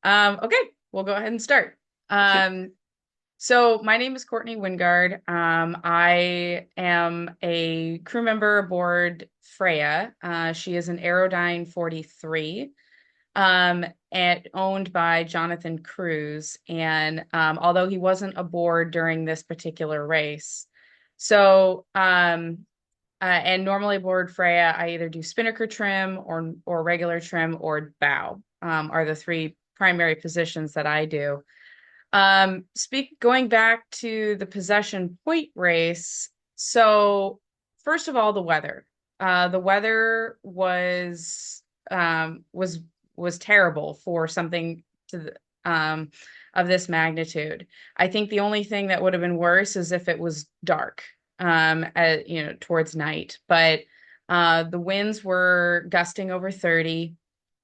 Okay, we'll go ahead and start. Okay. So my name is Courtney Wingard. I am a crew member aboard Freya. She is an Aerodyne 43, and owned by Jonathan Cruz. And although he wasn't aboard during this particular race, so and normally aboard Freya, I either do spinnaker trim or regular trim or bow, are the three primary positions that I do. Going back to the possession point race. So first of all, the weather. The weather was terrible for something to of this magnitude. I think the only thing that would have been worse is if it was dark, towards night. But the winds were gusting over 30.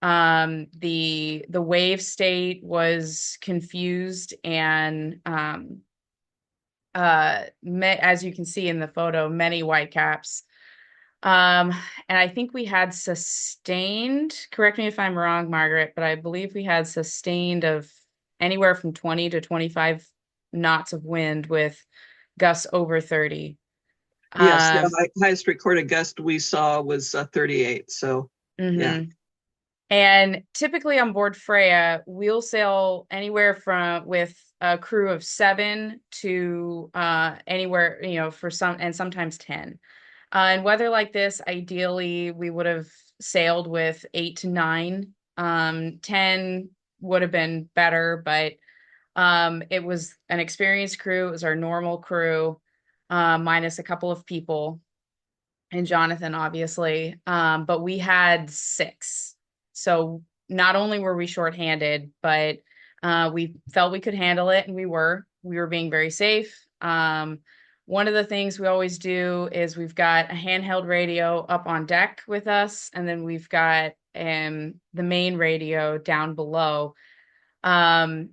The wave state was confused and as you can see in the photo, many whitecaps. And I think we had sustained, correct me if I'm wrong, Margaret, but I believe we had sustained of anywhere from 20 to 25 knots of wind with gusts over 30. Yes, the Um, highest recorded gust we saw was 38. So, yeah. mhm. And typically on board Freya, we'll sail anywhere from with a crew of seven to anywhere, for some and sometimes 10. In weather like this, ideally we would have sailed with eight to nine. 10 would have been better, but it was an experienced crew. It was our normal crew, minus a couple of people and Jonathan, obviously. But we had six. So not only were we shorthanded, but we felt we could handle it, and we were. We were being very safe. One of the things we always do is we've got a handheld radio up on deck with us, and then we've got the main radio down below. Um,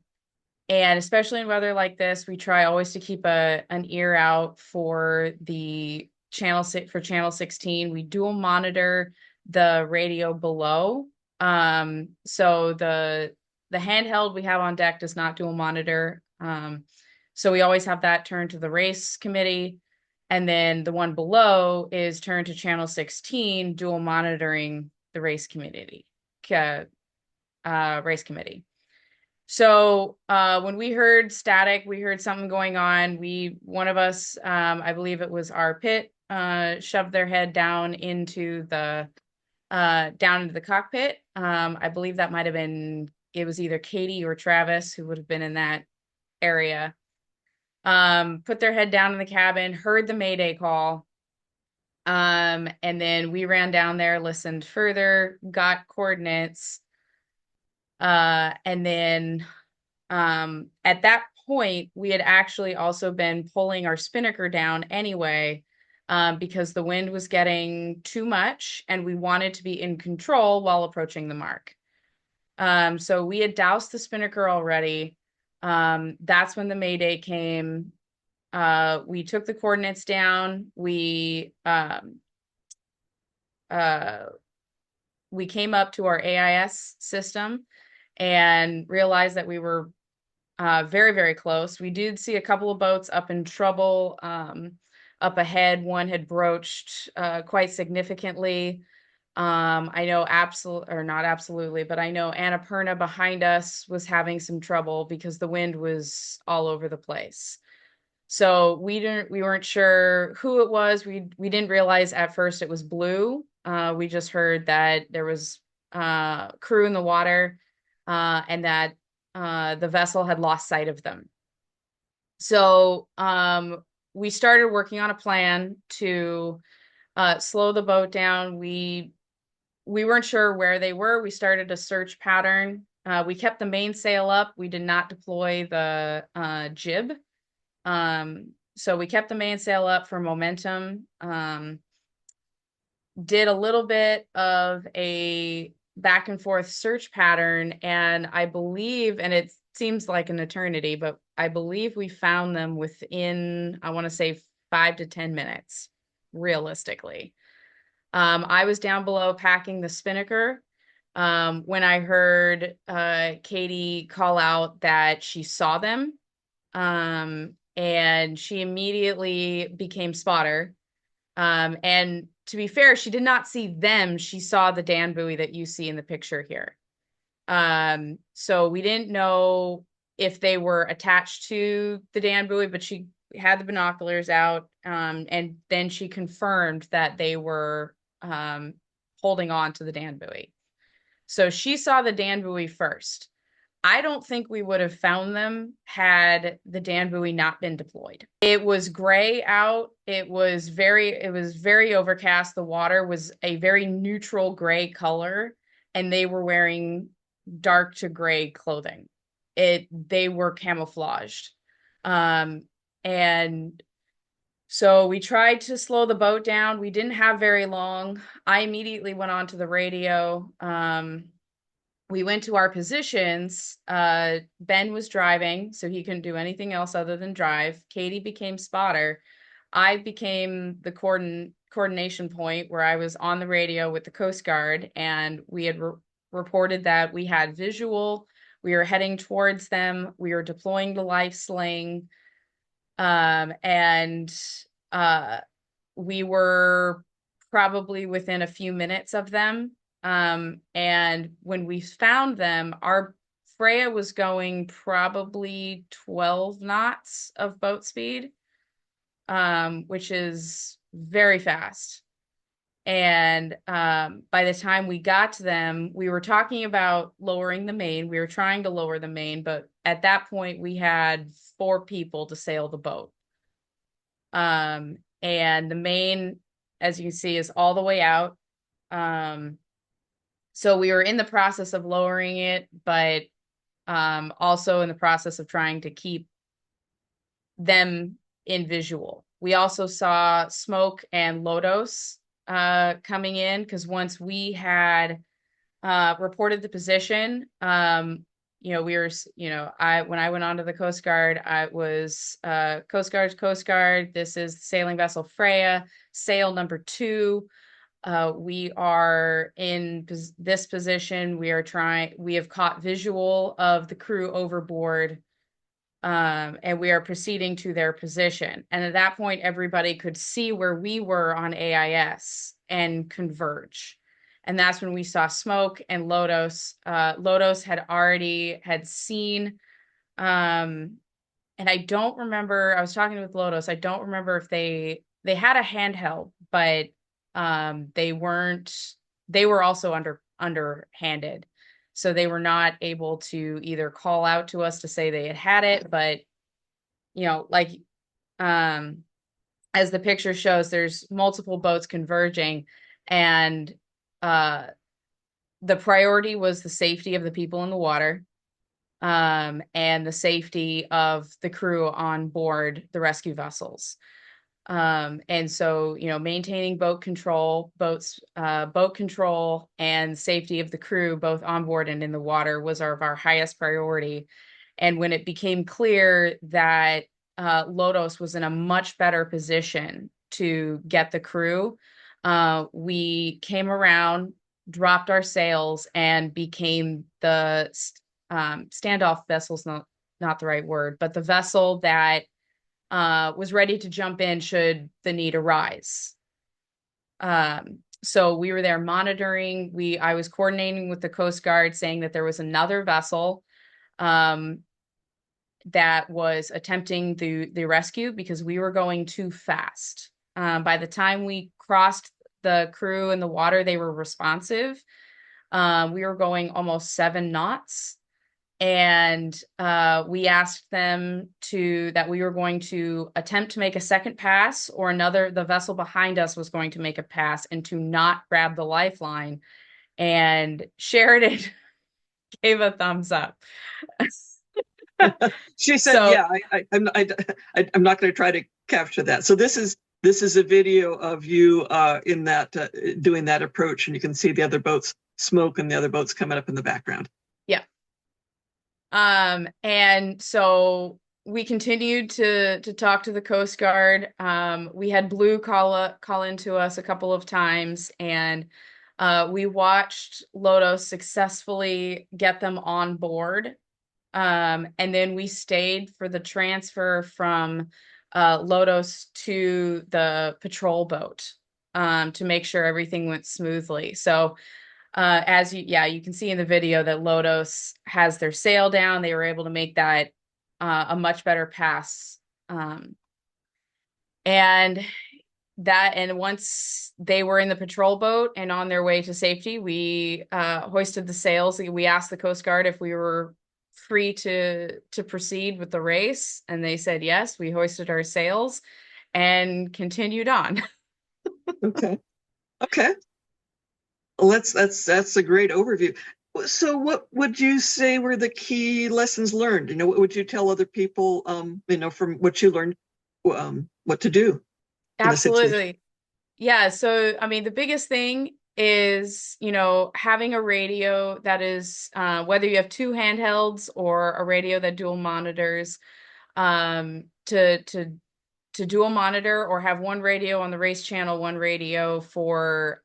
and especially in weather like this, we try always to keep an ear out for the channel 16. We dual monitor the radio below. So the handheld we have on deck does not dual monitor. So we always have that turned to the race committee. And then the one below is turned to channel 16, dual monitoring the race committee. So when we heard static, we heard something going on. One of us, I believe it was our pit, shoved their head down into the cockpit. I believe that might have been, it was either Katie or Travis who would have been in that area. Put their head down in the cabin, heard the Mayday call. And then we ran down there, listened further, got coordinates. And then at that point, we had actually also been pulling our spinnaker down anyway, because the wind was getting too much and we wanted to be in control while approaching the mark. So we had doused the spinnaker already. That's when the Mayday came. We took the coordinates down. We came up to our AIS system and realized that we were very, very close. We did see a couple of boats up in trouble up ahead. One had broached quite significantly. I know or not absolutely, but I know Annapurna behind us was having some trouble because the wind was all over the place. So we weren't sure who it was. We didn't realize at first it was blue. We just heard that there was crew in the water, and that the vessel had lost sight of them. So we started working on a plan to slow the boat down. We weren't sure where they were. We started a search pattern. We kept the mainsail up. We did not deploy the jib. So we kept the mainsail up for momentum. Did a little bit of a back and forth search pattern, and I believe, and it seems like an eternity, but I believe we found them within, I want to say, 5 to 10 minutes, realistically. I was down below packing the spinnaker, When I heard Katie call out that she saw them, and she immediately became spotter. And to be fair, she did not see them. She saw the Dan buoy that you see in the picture here. So we didn't know if they were attached to the Dan buoy, but she had the binoculars out, and then she confirmed that they were holding on to the Dan buoy. So she saw the Dan buoy first. I don't think we would have found them had the Dan buoy not been deployed. It was gray out. It was very overcast. The water was a very neutral gray color, and they were wearing dark to gray clothing. They were camouflaged. Um, and so we tried to slow the boat down. We didn't have very long. I immediately went on to the radio. We went to our positions. Ben was driving, so he couldn't do anything else other than drive. Katie became spotter. I became the coordination point where I was on the radio with the Coast Guard, and we had reported that we had visual. We were heading towards them. We were deploying the life sling. And we were probably within a few minutes of them. And when we found them, our Freya was going probably 12 knots of boat speed, which is very fast. And by the time we got to them, we were talking about lowering the main. We were trying to lower the main, but at that point, we had 4 people to sail the boat. And the main, as you can see, is all the way out. So we were in the process of lowering it, but also in the process of trying to keep them in visual. We also saw smoke and lodos coming in, because once we had reported the position, we were, when I went on to the Coast Guard, I was Coast Guard. This is sailing vessel Freya, sail number 2. We are in this position. We have caught visual of the crew overboard, and we are proceeding to their position. And at that point, everybody could see where we were on AIS and converge. And that's when we saw smoke and Lodos. Lodos had seen, and I don't remember, I was talking with Lodos. I don't remember if they had a handheld, but they were also underhanded. So they were not able to either call out to us to say they had it, but as the picture shows, there's multiple boats converging, and the priority was the safety of the people in the water, and the safety of the crew on board the rescue vessels. And so, maintaining boat control and safety of the crew, both on board and in the water, was our highest priority. And when it became clear that Lodos was in a much better position to get the crew, we came around, dropped our sails, and became the standoff vessels, not the right word, but the vessel that was ready to jump in should the need arise. So we were there monitoring. I was coordinating with the Coast Guard, saying that there was another vessel that was attempting the rescue, because we were going too fast. By the time we crossed the crew in the water, they were responsive. We were going almost 7 knots. And we asked them that we were going to attempt to make a second pass, or the vessel behind us was going to make a pass, and to not grab the lifeline. And Sheridan gave a thumbs up. She said, "Yeah, I'm not going to try to capture that." So this is a video of you in that doing that approach, and you can see the other boats smoke and the other boats coming up in the background. Yeah. And so we continued to talk to the Coast Guard. We had Blue call into us a couple of times, and We watched Lodos successfully get them on board. And then we stayed for the transfer from Lodos to the patrol boat to make sure everything went smoothly. So as you can see in the video that Lodos has their sail down. They were able to make that a much better pass. And once they were in the patrol boat and on their way to safety, we hoisted the sails. We asked the Coast Guard if we were free to proceed with the race, and they said yes. We hoisted our sails and continued on. Okay. Okay. Well, that's a great overview. So what would you say were the key lessons learned? What would you tell other people, from what you learned, what to do in a situation? Absolutely. Yeah. So, I mean, the biggest thing is, having a radio that is, whether you have two handhelds or a radio that dual monitors, to dual monitor or have one radio on the race channel, one radio for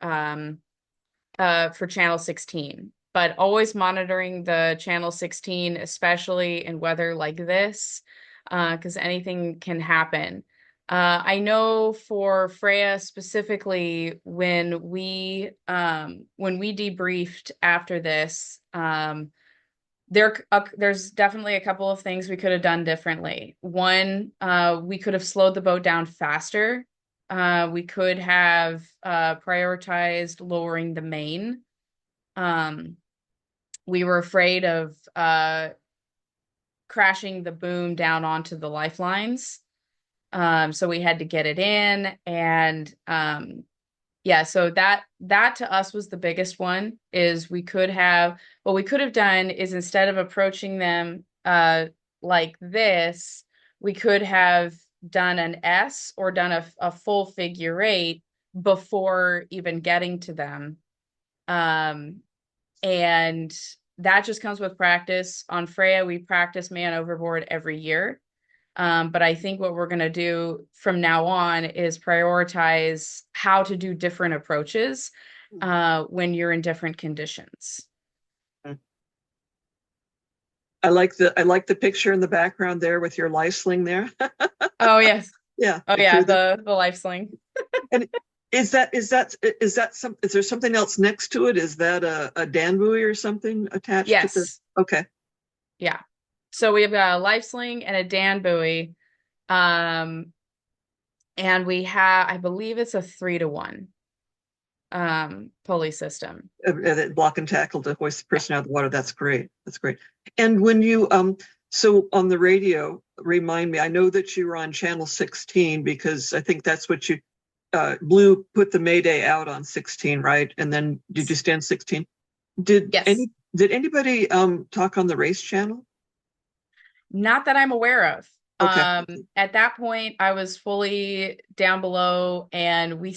channel 16. But always monitoring the channel 16, especially in weather like this, because anything can happen. I know for Freya specifically, when we debriefed after this, there's definitely a couple of things we could have done differently. One, we could have slowed the boat down faster. We could have prioritized lowering the main. We were afraid of crashing the boom down onto the lifelines. So we had to get it in, and so that to us was the biggest one. Is what we could have done is, instead of approaching them like this, we could have done an S or done a full figure eight before even getting to them. And that just comes with practice. On Freya, we practice man overboard every year. But I think what we're going to do from now on is prioritize how to do different approaches when you're in different conditions. I like the picture in the background there with your life sling there. Oh yes. Yeah. Oh yeah, the life sling. And is there something else next to it? Is that a Dan buoy or something attached to this? Okay. Yeah. So we have got a life sling and a Dan buoy. And we have, I believe it's a 3-to-1 pulley system. Block and tackle to hoist the person out of the water. That's great. That's great. And when you so on the radio, remind me, I know that you were on channel 16 because I think that's what you Blue put the Mayday out on 16, right? And then did you stand 16? Did anybody talk on the race channel? Not that I'm aware of. Okay. At that point, I was fully down below, and we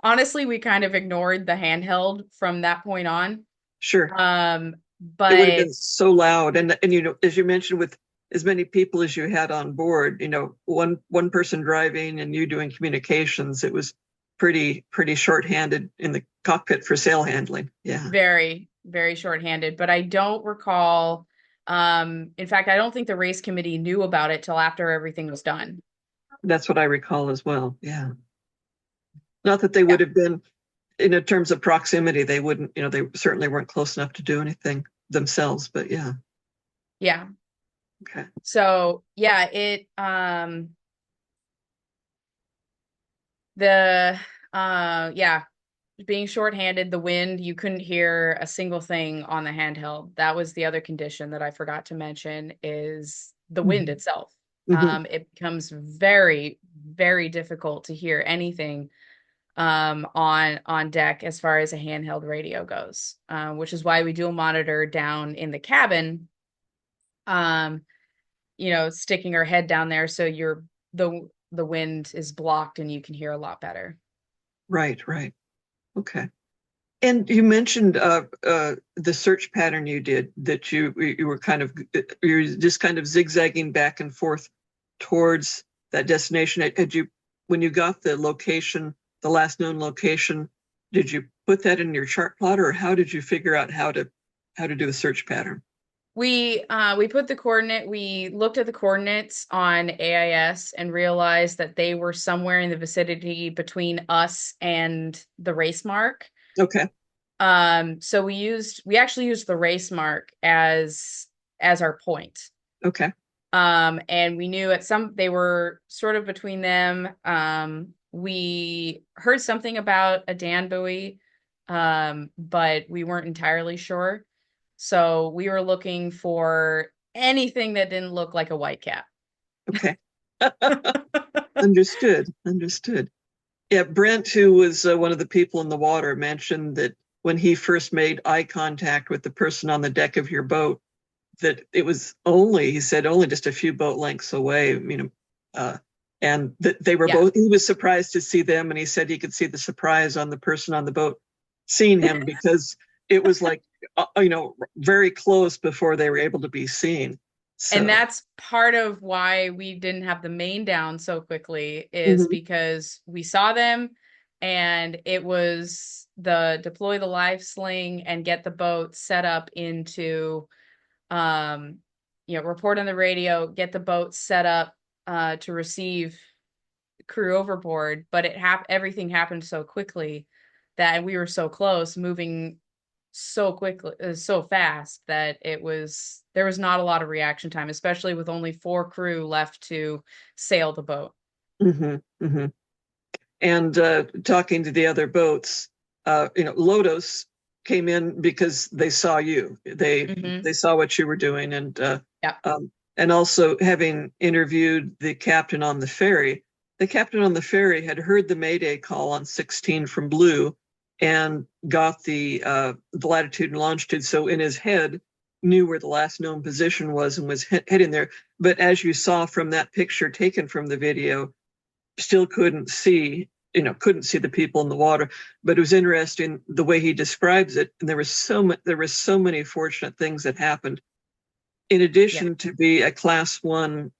honestly, we kind of ignored the handheld from that point on. Sure. But it would have been so loud, and as you mentioned, with as many people as you had on board, one person driving and you doing communications, it was pretty shorthanded in the cockpit for sail handling. Yeah. Very, very shorthanded. But I don't recall. In fact, I don't think the race committee knew about it till after everything was done. That's what I recall as well. Yeah. Not that they would have been, in terms of proximity, they wouldn't, they certainly weren't close enough to do anything themselves, but yeah. Yeah. Okay. So yeah, being shorthanded, the wind, you couldn't hear a single thing on the handheld. That was the other condition that I forgot to mention, is the wind itself. Mm-hmm. It becomes very, very difficult to hear anything on deck as far as a handheld radio goes, which is why we dual monitor down in the cabin, sticking our head down there so the wind is blocked and you can hear a lot better. Right. Okay. And you mentioned the search pattern you did, that you were just kind of zigzagging back and forth towards that destination. When you got the location, the last known location, did you put that in your chart plotter, or how did you figure out how to do a search pattern? We put we looked at the coordinates on AIS and realized that they were somewhere in the vicinity between us and the race mark. Okay. So we actually used the race mark as our point. Okay. And we knew they were sort of between them. We heard something about a Dan buoy, but we weren't entirely sure. So we were looking for anything that didn't look like a whitecap. Okay. Understood. Yeah, Brent, who was one of the people in the water, mentioned that when he first made eye contact with the person on the deck of your boat, that it was he said, only just a few boat lengths away, and that they were both, he was surprised to see them, and he said he could see the surprise on the person on the boat seeing him because it was like, very close before they were able to be seen. So. And that's part of why we didn't have the main down so quickly is because we saw them and it was deploy the live sling and get the boat set up into, report on the radio, get the boat set up to receive crew overboard. But everything happened so quickly that we were so close, moving so quickly, so fast that there was not a lot of reaction time, especially with only 4 crew left to sail the boat. And talking to the other boats, Lodos came in because they saw you. They saw what you were doing, and also having interviewed the captain on the ferry. The captain on the ferry had heard the Mayday call on 16 from Blue and got the latitude and longitude. So in his head, knew where the last known position was and was heading there. But as you saw from that picture taken from the video, still couldn't see the people in the water. But it was interesting the way he describes it. And there were so many fortunate things that happened. In addition to be a class 1,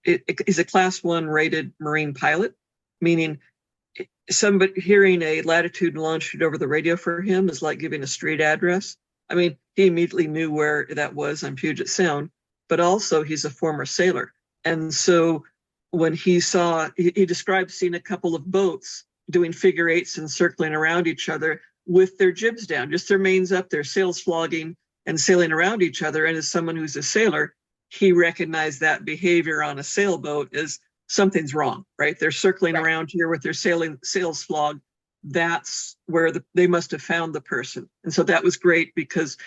is a class 1 rated Marine pilot, meaning somebody hearing a latitude and longitude over the radio for him is like giving a street address. I mean, he immediately knew where that was on Puget Sound, but also he's a former sailor. And so when he described seeing a couple of boats doing figure eights and circling around each other with their jibs down, just their mains up, their sails flogging and sailing around each other. And as someone who's a sailor, he recognized that behavior on a sailboat as something's wrong, right? They're circling around here with their sails flogged. That's where they must have found the person. And so that was great because,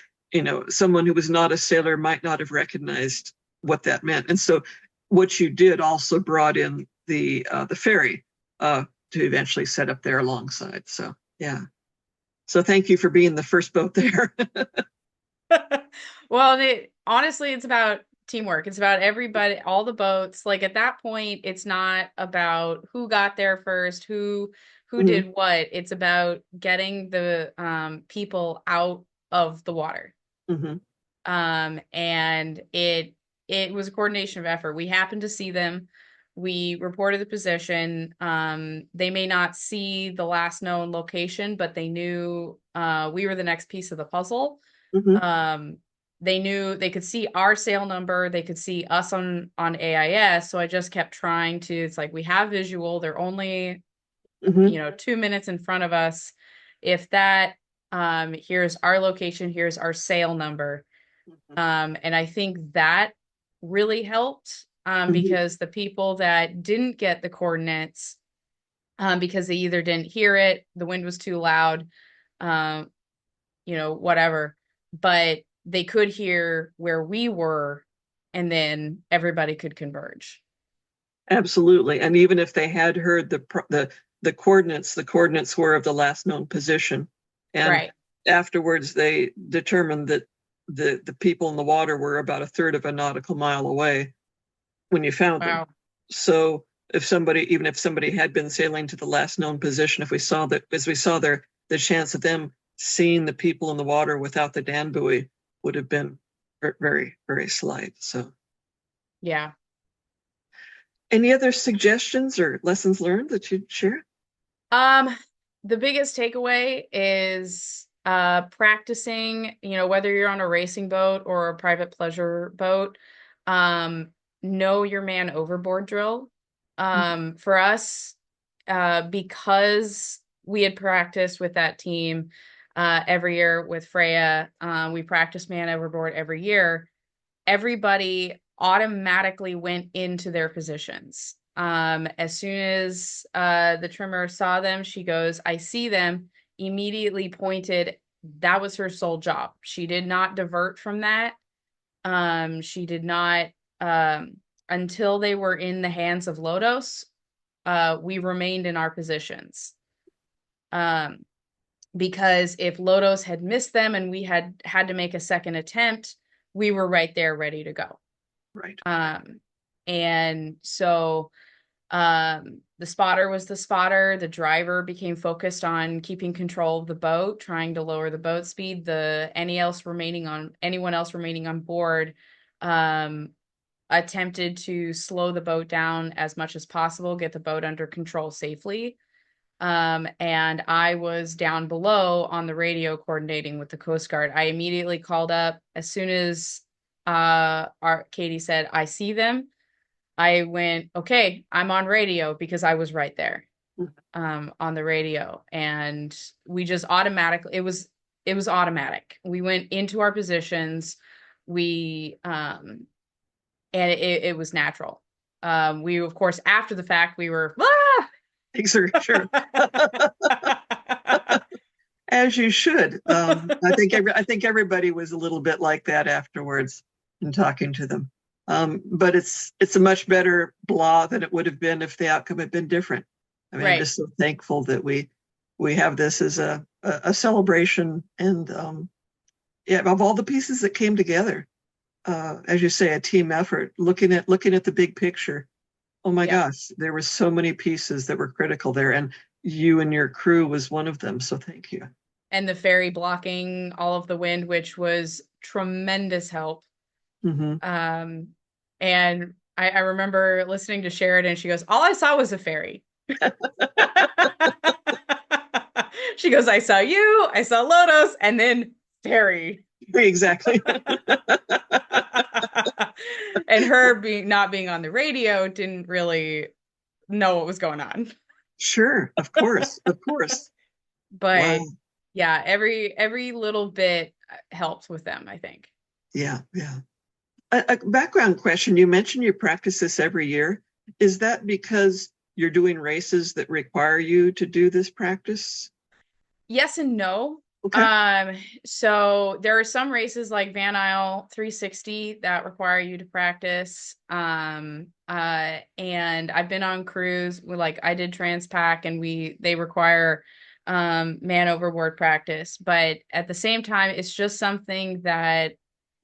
someone who was not a sailor might not have recognized what that meant. And so what you did also brought in the ferry to eventually set up there alongside. So, yeah. So thank you for being the first boat there. Well, honestly, it's about teamwork. It's about everybody, all the boats. Like at that point, it's not about who got there first, who did what. It's about getting the people out of the water. And it was a coordination of effort. We happened to see them. We reported the position. They may not see the last known location, but they knew we were the next piece of the puzzle. They knew they could see our sail number. They could see us on AIS. So I just kept trying to, it's like, we have visual. They're only, 2 minutes in front of us. If that, here's our location, here's our sail number. And I think that really helped because the people that didn't get the coordinates, because they either didn't hear it, the wind was too loud, whatever, but they could hear where we were, and then everybody could converge. Absolutely. And even if they had heard the coordinates were of the last known position. And afterwards, they determined that the people in the water were about a third of a nautical mile away when you found them. So if somebody had been sailing to the last known position, as we saw the chance of them seeing the people in the water without the Dan buoy would have been very, very slight. So, yeah. Any other suggestions or lessons learned that you'd share? The biggest takeaway is practicing, whether you're on a racing boat or a private pleasure boat, um, know your man overboard drill. For us, because we had practiced with that team every year with Freya, we practiced man overboard every year. Everybody automatically went into their positions. As soon as the trimmer saw them, she goes, I see them, immediately pointed. That was her sole job. She did not divert from that. She did not, until they were in the hands of Lodos, we remained in our positions. Um, because if Lodos had missed them and we had to make a second attempt, we were right there ready to go. Right. And so the spotter was the spotter. The driver became focused on keeping control of the boat, trying to lower the boat speed. Anyone else remaining on board attempted to slow the boat down as much as possible, get the boat under control safely. And I was down below on the radio coordinating with the Coast Guard. I immediately called up as soon as our Katie said, I see them. I went, okay, I'm on radio because I was right there on the radio. And we just automatically, it was automatic. We went into our positions. And it was natural. We, of course, after the fact, we were, Sure. As you should. I think everybody was a little bit like that afterwards in talking to them. But it's a much better blah than it would have been if the outcome had been different. I mean, right. I'm just so thankful that we have this as a celebration, and of all the pieces that came together, as you say, a team effort. Looking at the big picture. Oh my gosh, there were so many pieces that were critical there, and you and your crew was one of them. So thank you. And the ferry blocking all of the wind, which was tremendous help. Mm-hmm. And I remember listening to Sheridan. She goes, all I saw was a ferry. She goes, I saw you, I saw Lodos, and then ferry. Exactly. And her not being on the radio didn't really know what was going on. Sure, of course. But wow. Yeah, every little bit helps with them, I think. Yeah. A background question, you mentioned you practice this every year. Is that because you're doing races that require you to do this practice? Yes and no. Okay. So there are some races like Van Isle 360 that require you to practice. And I've been on cruise like I did Transpac, and they require man overboard practice. But at the same time, it's just something that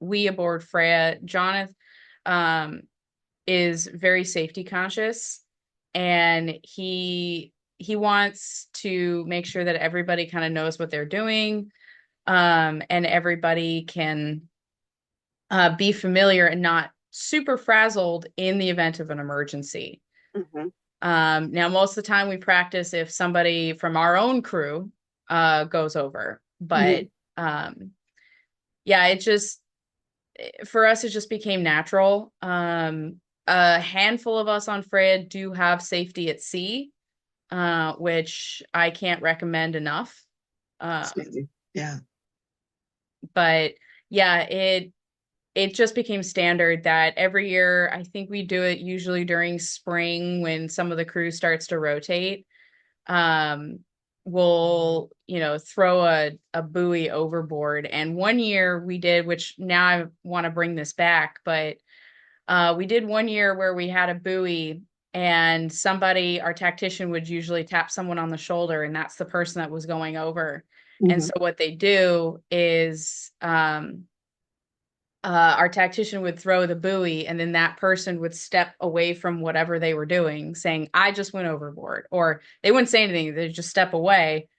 we aboard Freya, Jonathan, is very safety conscious, and he wants to make sure that everybody kind of knows what they're doing, and everybody can be familiar and not super frazzled in the event of an emergency. Mm-hmm. Now, most of the time we practice if somebody from our own crew goes over, but it just, for us, it just became natural. A handful of us on Freya do have safety at sea, which I can't recommend enough. Yeah. But yeah, it just became standard that every year, I think we do it usually during spring when some of the crew starts to rotate. We'll, throw a buoy overboard. And one year we did, which now I want to bring this back, but we did one year where we had a buoy, and our tactician would usually tap someone on the shoulder, and that's the person that was going over. Mm-hmm. And so what they do is our tactician would throw the buoy, and then that person would step away from whatever they were doing, saying, I just went overboard. Or they wouldn't say anything, they'd just step away,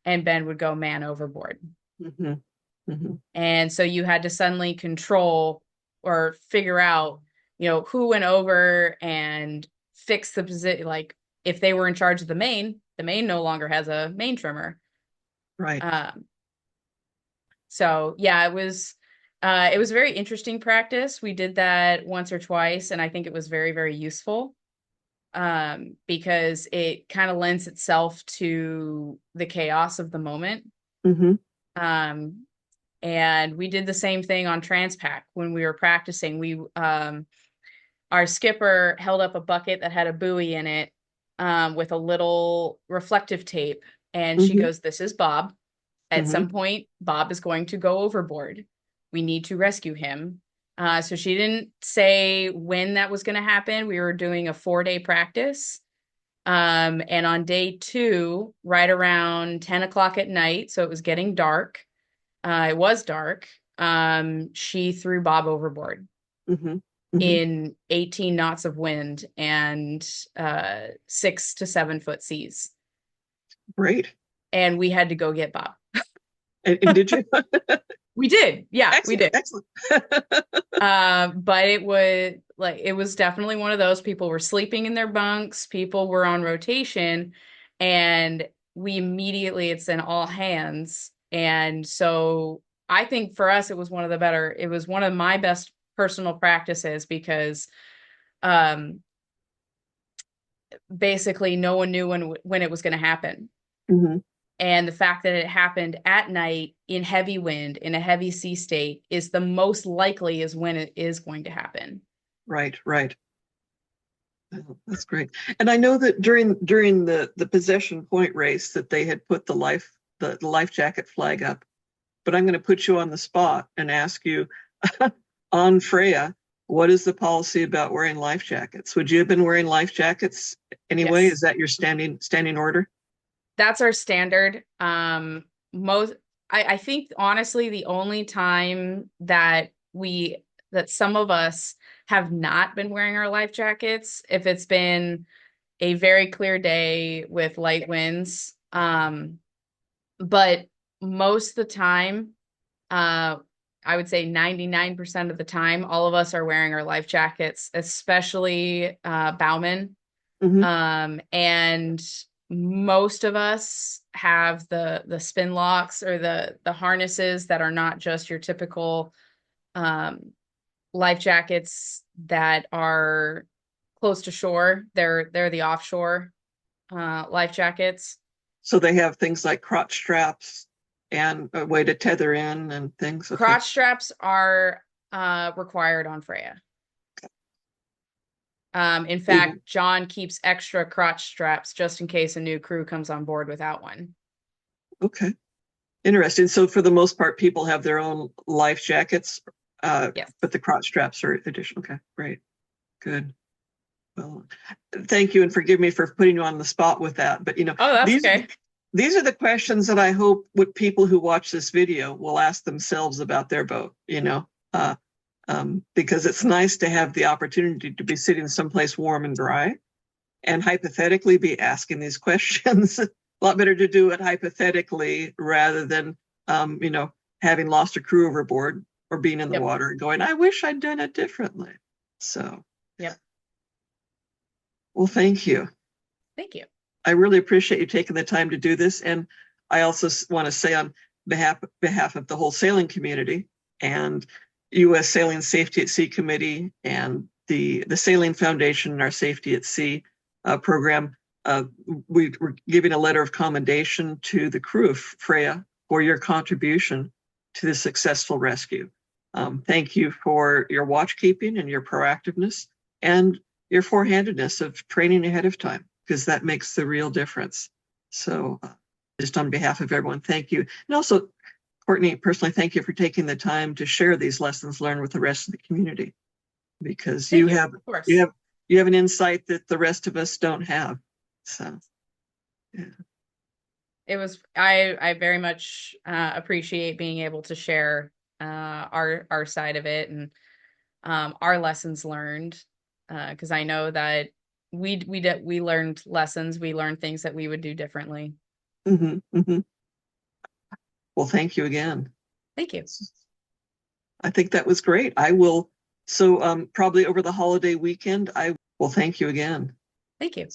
and Ben would go man overboard. Mm-hmm. Mm-hmm. And so you had to suddenly control or figure out, who went over and fix the position. Like if they were in charge of the main, the main no longer has a main trimmer. Right. So yeah, it was a very interesting practice. We did that once or twice, and I think it was very, very useful, because it kind of lends itself to the chaos of the moment. Mm-hmm. And we did the same thing on Transpac when we were practicing. Our skipper held up a bucket that had a buoy in it, with a little reflective tape, and she Mm-hmm. goes, "This is Bob. At Mm-hmm. some point, Bob is going to go overboard. We need to rescue him." So she didn't say when that was going to happen. We were doing a 4-day practice. And on day 2, right around 10 o'clock at night, so it was getting dark. It was dark. She threw Bob overboard Mm-hmm. Mm-hmm. in 18 knots of wind and 6 to 7 foot seas. Great. And we had to go get Bob. And did you? We did. Yeah, we Excellent. did. Excellent. But it was definitely one of those. People were sleeping in their bunks, people were on rotation, and we immediately, it's an all hands. And so I think for us it was one of my best personal practices, because basically no one knew when it was going to happen. Mm-hmm. And the fact that it happened at night in heavy wind, in a heavy sea state, is the most likely is when it is going to happen. Right, right. Oh, that's great. And I know that during the possession point race that they had put the life jacket flag up. But I'm going to put you on the spot and ask you, on Freya, what is the policy about wearing life jackets? Would you have been wearing life jackets anyway? Yes. Is that your standing order? That's our standard. I think honestly, the only time that some of us have not been wearing our life jackets, if it's been a very clear day with light winds. But most of the time, I would say 99% of the time, all of us are wearing our life jackets, especially bowmen. Mm-hmm. And most of us have the spin locks, or the harnesses that are not just your typical life jackets that are close to shore. They're the offshore life jackets. So they have things like crotch straps and a way to tether in and things. Okay. Crotch straps are required on Freya. In fact, John keeps extra crotch straps just in case a new crew comes on board without one. Okay. Interesting. So for the most part, people have their own life jackets, Yes. but the crotch straps are additional. Okay, great. Good. Well, thank you, and forgive me for putting you on the spot with that. But Oh, that's okay. These are the questions that I hope what people who watch this video will ask themselves about their boat, because it's nice to have the opportunity to be sitting someplace warm and dry and hypothetically be asking these questions. A lot better to do it hypothetically rather than, having lost a crew overboard or being in the water and going, I wish I'd done it differently. So, yep. Well, thank you. Thank you. I really appreciate you taking the time to do this. And I also want to say on behalf of the whole sailing community and U.S. Sailing Safety at Sea Committee and the Sailing Foundation and our Safety at Sea program, we're giving a letter of commendation to the crew of Freya for your contribution to the successful rescue. Thank you for your watchkeeping and your proactiveness and your forehandedness of training ahead of time, because that makes the real difference. So just on behalf of everyone, thank you. And also, Courtney, personally, thank you for taking the time to share these lessons learned with the rest of the community, because you have an insight that the rest of us don't have. So, yeah. It was, I very much appreciate being able to share our side of it and our lessons learned, because I know that we learned lessons, we learned things that we would do differently. Mm-hmm, mm-hmm. Well, thank you again. Thank you. I think that was great. I will, so probably over the holiday weekend, I will thank you again. Thank you.